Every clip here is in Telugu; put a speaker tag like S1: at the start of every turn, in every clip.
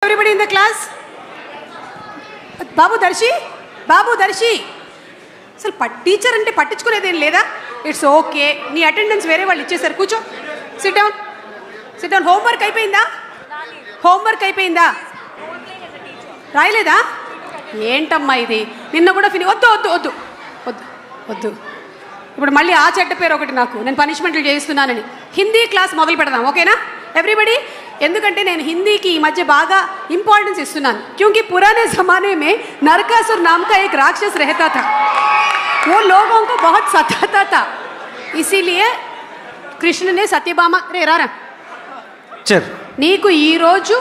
S1: Everybody in the class? బాబు దర్శి అసలు టీచర్ అంటే పట్టించుకునేదేం లేదా? ఇట్స్ ఓకే, నీ అటెండెన్స్ వేరే వాళ్ళు ఇచ్చేసారు, కూర్చో. SIT down. హోంవర్క్ అయిపోయిందా? రాయలేదా? ఏంటమ్మా ఇది? నిన్న కూడా వద్దు. ఇప్పుడు మళ్ళీ ఆ చెడ్డ పేరు ఒకటి నాకు, నేను పనిష్మెంట్లు చేయిస్తున్నానని. హిందీ క్లాస్ మొదలు పెడదాం, ఓకేనా ఎవ్రీబడి? ఎందుకంటే నేను హిందీకి ఈ మధ్య బాగా ఇంపార్టెన్స్ ఇస్తున్నాను. क्योंकि पुराने ज़माने में नरकासुर नाम का एक राक्षस रहता था, वो लोगों को बहुत सताता था, इसीलिए कृष्ण ने సత్యభామ రే రారా నీకు ఈ రోజు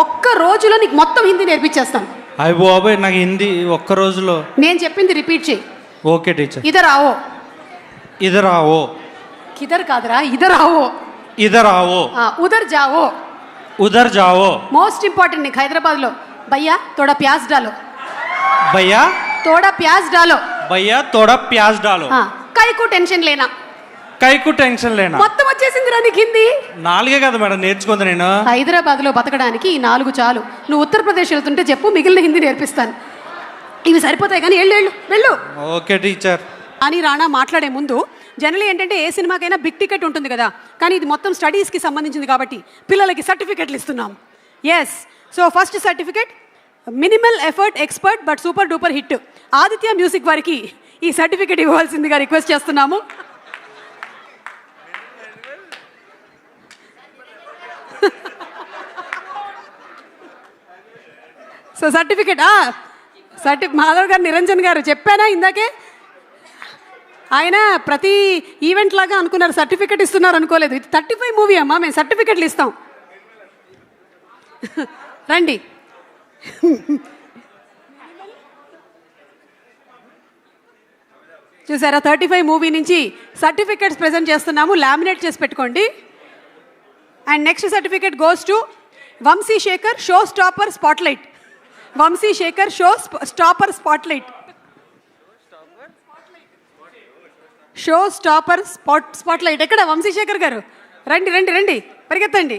S1: ఒక్క రోజులో నీకు మొత్తం హిందీ నేర్పించేస్తాను.
S2: అయ్య బాబాయ్, నాకు హిందీ ఒక్క రోజులో.
S1: నేను చెప్పింది రిపీట్ చేయి.
S2: Okay teacher.
S1: ఇదర్ ఆవో. కిదర్ కాదురా, ఇదర్ ఆవో.
S2: उधर जाओ.
S1: मोस्ट इंपॉर्टेंट निक हैदराबाद लो, भैया थोड़ा प्याज डालो. कई को टेंशन लेना. మొత్తం వచ్చేసిందిరా నీకు హిందీ.
S2: 4 కదా మేడం నేర్చుకుంది నేను.
S1: హైదరాబాద్ లో బతకడానికి ఈ 4 చాలు. నువ్వు ఉత్తరప్రదేశ్ వెళ్తుంటే చెప్పు, మిగిలిన హిందీ నేర్పిస్తాను. ఇవి సరిపోతాయి కానీ వెళ్ళు.
S2: Okay teacher.
S1: అని రాణా మాట్లాడే ముందు జనరల్లీ ఏంటంటే ఏ సినిమాకైనా బిగ్ టికెట్ ఉంటుంది కదా, కానీ ఇది మొత్తం స్టడీస్కి సంబంధించింది కాబట్టి పిల్లలకి సర్టిఫికెట్లు ఇస్తున్నాం. Yes, so first certificate minimal effort expert but super duper hit Aditya Music వారికి ఈ సర్టిఫికెట్ ఇవ్వాల్సిందిగా రిక్వెస్ట్ చేస్తున్నాము. సో సర్టిఫికెట్ మాధవ్ గారు, నిరంజన్ గారు చెప్పానా ఇందాకే, ఆయన ప్రతి ఈవెంట్ లాగా అనుకున్నారు, సర్టిఫికెట్ ఇస్తున్నారు అనుకోలేదు. ఇది 35 మూవీ అమ్మా, మేము సర్టిఫికెట్లు ఇస్తాం. రండి. చూసారా, 35 మూవీ నుంచి సర్టిఫికెట్స్ ప్రజెంట్ చేస్తున్నాము, లామినేట్ చేసి పెట్టుకోండి. And next certificate goes to Vamsi Sekhar, show stopper spotlight. Vamsi Sekhar, show stopper spotlight. Show stopper spotlight ఎక్కడ? వంశీశేఖర్ గారు రండి, పరిగెత్తండి.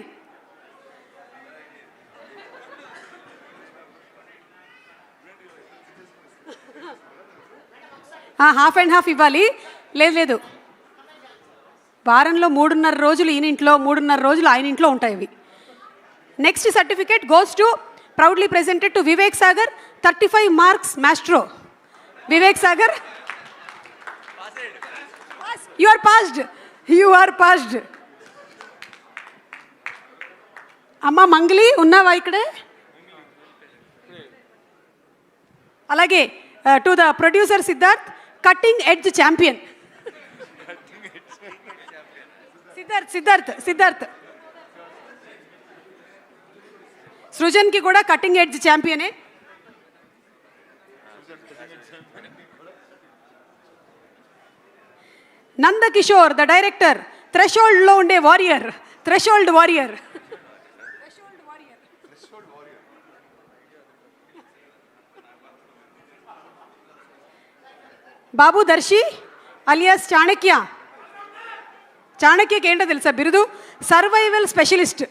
S1: హాఫ్ అండ్ హాఫ్ ఇవ్వాలి. లేదు, వారంలో 3.5 రోజులు ఈయన ఇంట్లో, 3.5 రోజులు ఆయన ఇంట్లో ఉంటాయి ఇవి. Next certificate goes to proudly presented to Vivek Sagar, 35 marks maestro. Vivek Sagar, you are passed. అమ్మా మంగళి ఉన్నావా ఇక్కడే? అలాగే to the producer Siddharth, cutting edge champion. Siddharth సృజన్కి కూడా కటింగ్ ఎడ్జ్ ఛాంపియనే. నందకిషోర్ ద డైరెక్టర్, థ్రెషోల్డ్లో ఉండే warrior, threshold warrior. Babu Darshi alias చాణక్యకి ఏంటో తెలుసా బిరుదు? Survival specialist.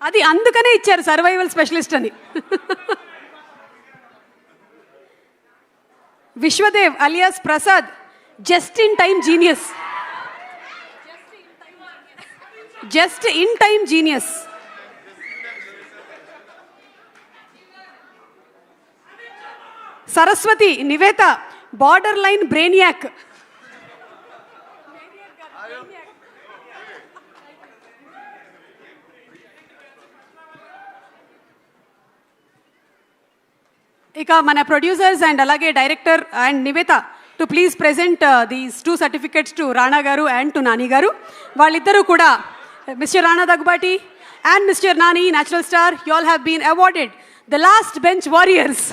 S1: అది అందుకనే ఇచ్చారు సర్వైవల్ స్పెషలిస్ట్ అని. Vishwadev alias Prasad, just in time genius. Saraswati Nivetha, border line brainiac. ఇక మన ప్రొడ్యూసర్స్ అండ్ అలాగే director and Nivetha to please present these 2 certificates to Rana garu and to Nani garu. వాళ్ళిద్దరూ కూడా, Mr Rana Daggubati and Mr Nani natural star, you all have been awarded the last bench warriors.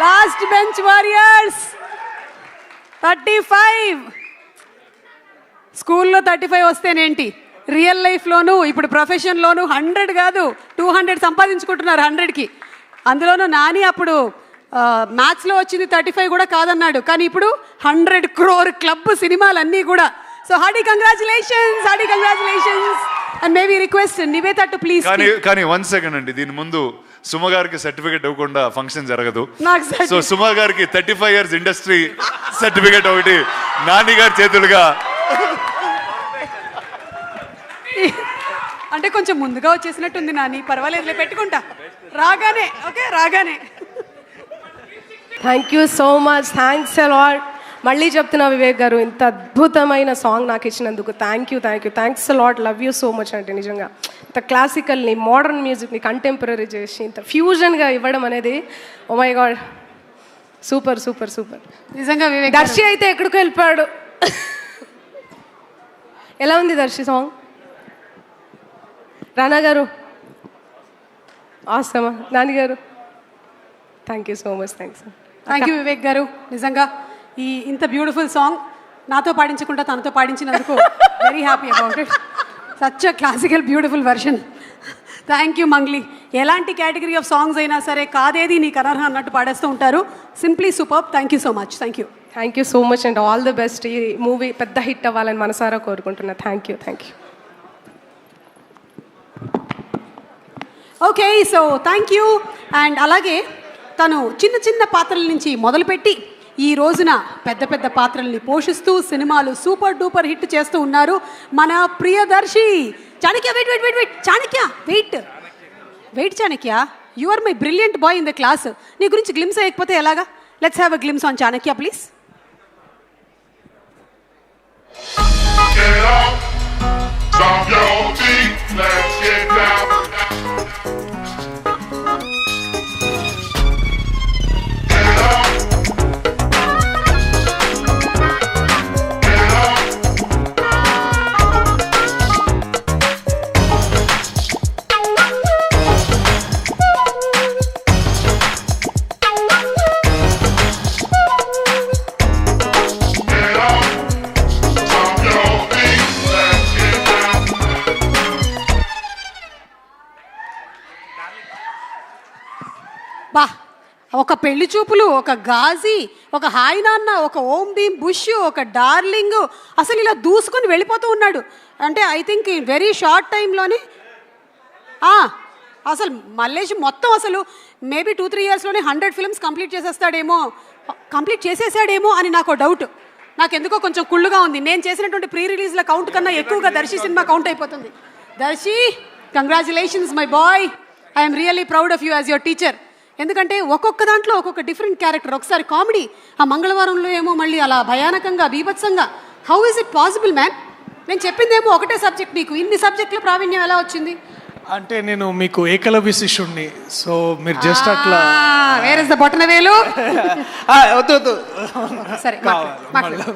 S1: Last bench warriors 35. స్కూల్లో 35 వస్తేనేంటి, రియల్ లైఫ్లోనూ ఇప్పుడు ప్రొఫెషన్లోనూ 100 కాదు 200 సంపాదించుకుంటున్నారు 100కి. అందులోనూ నాని అప్పుడు మ్యాథ్స్లో వచ్చింది 35 కూడా కాదన్నాడు, కానీ ఇప్పుడు 100 crore క్లబ్ సినిమాలన్నీ కూడా. So hearty congratulations and maybe request Nivetha to please.
S3: కానీ 1 సెకండ్ అండి, దీని ముందు సుమ గారికి సర్టిఫికేట్ ఇవ్వకుండా ఫంక్షన్ జరగదు.
S1: నాకు
S3: సో సుమ గారికి 35 years ఇండస్ట్రీ సర్టిఫికేట్ ఒకటి నాని గారి చేతులుగా.
S1: అంటే కొంచెం ముందుగా వచ్చేసినట్టుంది నాని, పర్వాలేదులే పెట్టుకుంటా రాగానే. ఓకే రాగానే.
S4: Thank you so much, thanks a lot. మళ్ళీ చెప్తున్నా వివేక్ గారు, ఇంత అద్భుతమైన సాంగ్ నాకు ఇచ్చినందుకు thank you, thanks a lot. Love you so much అంటే నిజంగా ఇంత క్లాసికల్ని మోడర్న్ మ్యూజిక్ని కంటెంపరీ చేసి ఇంత ఫ్యూజన్గా ఇవ్వడం అనేది ఓ మై గాడ్ సూపర్.
S1: నిజంగా వివేక్
S4: దర్శి అయితే ఎక్కడికి వెళ్ళిపోయాడు. ఎలా ఉంది దర్శి సాంగ్? రానా గారు ఆసమా, Nani garu thank you so much.
S1: Thank you Vivek garu. నిజంగా ఈ ఇంత బ్యూటిఫుల్ సాంగ్ నాతో పాడించకుండా తనతో పాడించినందుకు very happy about it. Such a classical beautiful version. Thank you Mangli. ఎలాంటి కేటగిరీ ఆఫ్ సాంగ్స్ అయినా సరే కాదేది నీకు అనర్హం అన్నట్టు పాడేస్తూ ఉంటారు. Simply super. Thank you so much. Thank you
S4: so much and all the best. ఈ మూవీ పెద్ద హిట్ అవ్వాలని మనసారా కోరుకుంటున్నా. Thank you.
S1: Okay, so thank you. And అలాగే తను చిన్న పాత్రల నుంచి మొదలుపెట్టి ఈ రోజున పెద్ద పాత్రల్ని పోషిస్తూ సినిమాలు సూపర్ డూపర్ హిట్ చేస్తూ ఉన్నారు మన Priyadarshi. Chanakya wait Chanakya, you are my brilliant boy in the class. నీ గురించి గ్లిమ్స్ అయ్యకపోతే ఎలాగా? Let's have a glimpse on Chanakya please. బా, ఒక పెళ్లి చూపులు, ఒక గాజీ, ఒక హాయ్ నాన్న, ఒక ఓం భీమ్ బుష్, ఒక డార్లింగ్, అసలు ఇలా దూసుకొని వెళ్ళిపోతూ ఉన్నాడు. అంటే ఐ థింక్ వెరీ షార్ట్ టైంలోనే అసలు మల్లేష్ మొత్తం అసలు మేబీ 2-3 yearsలోనే 100 films కంప్లీట్ చేసేసాడేమో అని నాకు డౌట్. నాకు ఎందుకో కొంచెం కుళ్ళుగా ఉంది. నేను చేసినటువంటి ప్రీ రిలీజ్ల కౌంట్ కన్నా ఎక్కువగా దర్శి సినిమా కౌంట్ అయిపోతుంది. Darshi, congratulations my boy. I'm really proud of you as your teacher. ఎందుకంటే ఒక్కొక్క దాంట్లో ఒక్కొక్క డిఫరెంట్ క్యారెక్టర్. ఒకసారి కామెడీ, ఆ మంగళవారంలో ఏమో మళ్ళీ అలా భయానకంగా బీభత్సంగా. How is it possible man? నేను చెప్పిందేమో ఒకటే సబ్జెక్ట్, నీకు ఇన్ని సబ్జెక్టుల ప్రావీణ్యం ఎలా వచ్చింది?
S5: అంటే నేను మీకు ఏకలవ్య శిష్యుడిని, సో మీరు జస్ట్ అట్లా.
S1: వేర్ ఇస్ ద బొటనవేలు?
S5: వద్దు
S1: సరే మాట్లాడు.